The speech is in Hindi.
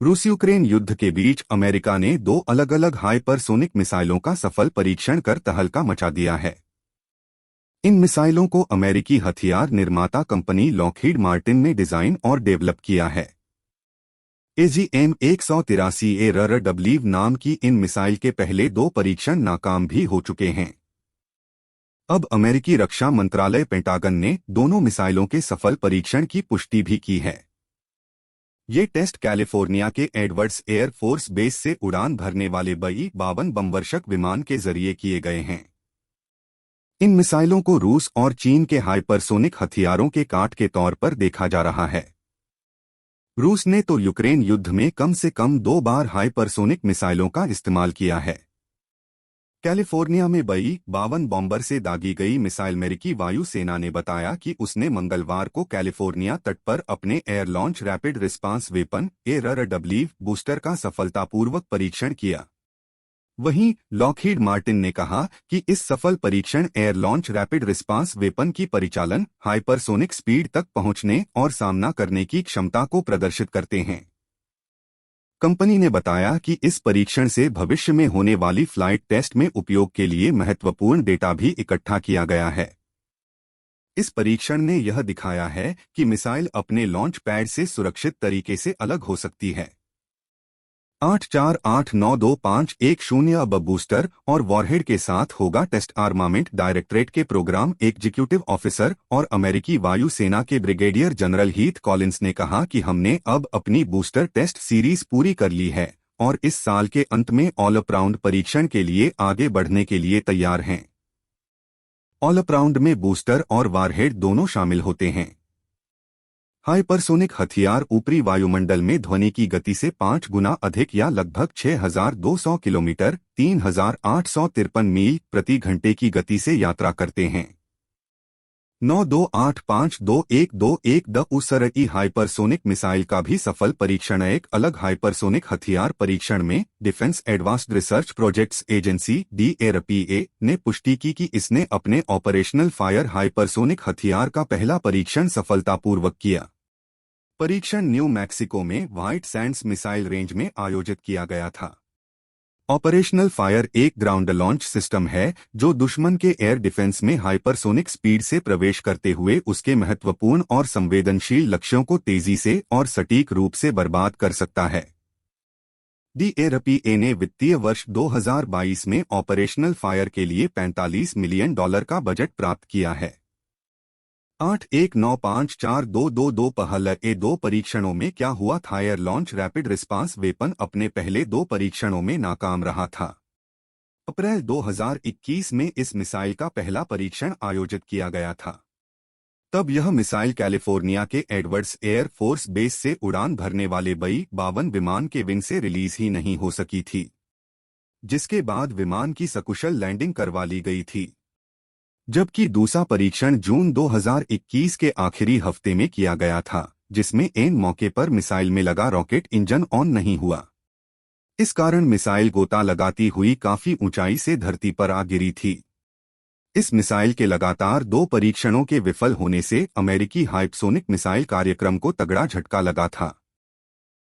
रूस यूक्रेन युद्ध के बीच अमेरिका ने दो अलग अलग हाइपरसोनिक मिसाइलों का सफल परीक्षण कर तहलका मचा दिया है। इन मिसाइलों को अमेरिकी हथियार निर्माता कंपनी लॉकहीड मार्टिन ने डिजाइन और डेवलप किया है। AGM-183 RRW नाम की इन मिसाइल के पहले दो परीक्षण नाकाम भी हो चुके हैं। अब अमेरिकी रक्षा मंत्रालय पेंटागन ने दोनों मिसाइलों के सफल परीक्षण की पुष्टि भी की है। ये टेस्ट कैलिफोर्निया के एडवर्ड्स एयर फोर्स बेस से उड़ान भरने वाले BE-52 बमवर्षक विमान के जरिए किए गए हैं। इन मिसाइलों को रूस और चीन के हाइपरसोनिक हथियारों के काट के तौर पर देखा जा रहा है। रूस ने तो यूक्रेन युद्ध में कम से कम 2 बार हाइपरसोनिक मिसाइलों का इस्तेमाल किया है। कैलिफोर्निया में BE-52 बॉम्बर से दागी गई मिसाइल अमेरिकी वायुसेना ने बताया कि उसने मंगलवार को कैलिफोर्निया तट पर अपने air launch rapid response weapon RRW booster का सफलतापूर्वक परीक्षण किया। वहीं लॉकहीड मार्टिन ने कहा कि इस सफल परीक्षण air launch rapid response weapon की परिचालन हाइपरसोनिक स्पीड तक पहुंचने और सामना करने की क्षमता को प्रदर्शित करते हैं। कंपनी ने बताया कि इस परीक्षण से भविष्य में होने वाली फ्लाइट टेस्ट में उपयोग के लिए महत्वपूर्ण डेटा भी इकट्ठा किया गया है। इस परीक्षण ने यह दिखाया है कि मिसाइल अपने लॉन्च पैड से सुरक्षित तरीके से अलग हो सकती है। 84892510 अब बूस्टर और वॉरहेड के साथ होगा टेस्ट। आर्मामेंट डायरेक्टरेट के प्रोग्राम एग्जीक्यूटिव ऑफिसर और अमेरिकी वायुसेना के ब्रिगेडियर जनरल हीथ कॉलिंस ने कहा कि हमने अब अपनी बूस्टर टेस्ट सीरीज पूरी कर ली है और इस साल के अंत में ऑल अराउंड परीक्षण के लिए आगे बढ़ने के लिए तैयार हैं। ऑल अराउंड में बूस्टर और वॉरहेड दोनों शामिल होते हैं। हाइपरसोनिक हथियार ऊपरी वायुमंडल में ध्वनि की गति से 5 गुना अधिक या लगभग 6200 किलोमीटर 3853 मील प्रति घंटे की गति से यात्रा करते हैं। 92852121 द उसरई हाइपरसोनिक मिसाइल का भी सफल परीक्षण एक अलग हाइपरसोनिक हथियार परीक्षण में defence advanced research projects agency DARPA ने पुष्टि की कि इसने अपने ऑपरेशनल फायर हाइपरसोनिक हथियार का पहला परीक्षण सफलतापूर्वक किया। परीक्षण न्यू मैक्सिको में व्हाइट सैंड्स मिसाइल रेंज में आयोजित किया गया था। ऑपरेशनल फायर एक ग्राउंड लॉन्च सिस्टम है जो दुश्मन के एयर डिफेंस में हाइपरसोनिक स्पीड से प्रवेश करते हुए उसके महत्वपूर्ण और संवेदनशील लक्ष्यों को तेजी से और सटीक रूप से बर्बाद कर सकता है। DARPA ने वित्तीय वर्ष 2022 में ऑपरेशनल फायर के लिए $45 मिलियन का बजट प्राप्त किया है। 81954222 पहले दो परीक्षणों में क्या हुआ था। Air launch rapid response weapon अपने पहले दो परीक्षणों में नाकाम रहा था। अप्रैल 2021 में इस मिसाइल का पहला परीक्षण आयोजित किया गया था। तब यह मिसाइल कैलिफोर्निया के एडवर्ड्स एयर फोर्स बेस से उड़ान भरने वाले BE-52 विमान के विंग से रिलीज ही नहीं हो सकी थी, जिसके बाद विमान की सकुशल लैंडिंग करवा ली गई थी। जबकि दूसरा परीक्षण जून 2021 के आखिरी हफ्ते में किया गया था, जिसमें ऐन मौके पर मिसाइल में लगा रॉकेट इंजन ऑन नहीं हुआ। इस कारण मिसाइल गोता लगाती हुई काफी ऊंचाई से धरती पर आ गिरी थी। इस मिसाइल के लगातार 2 परीक्षणों के विफल होने से अमेरिकी हाइपरसोनिक मिसाइल कार्यक्रम को तगड़ा झटका लगा था।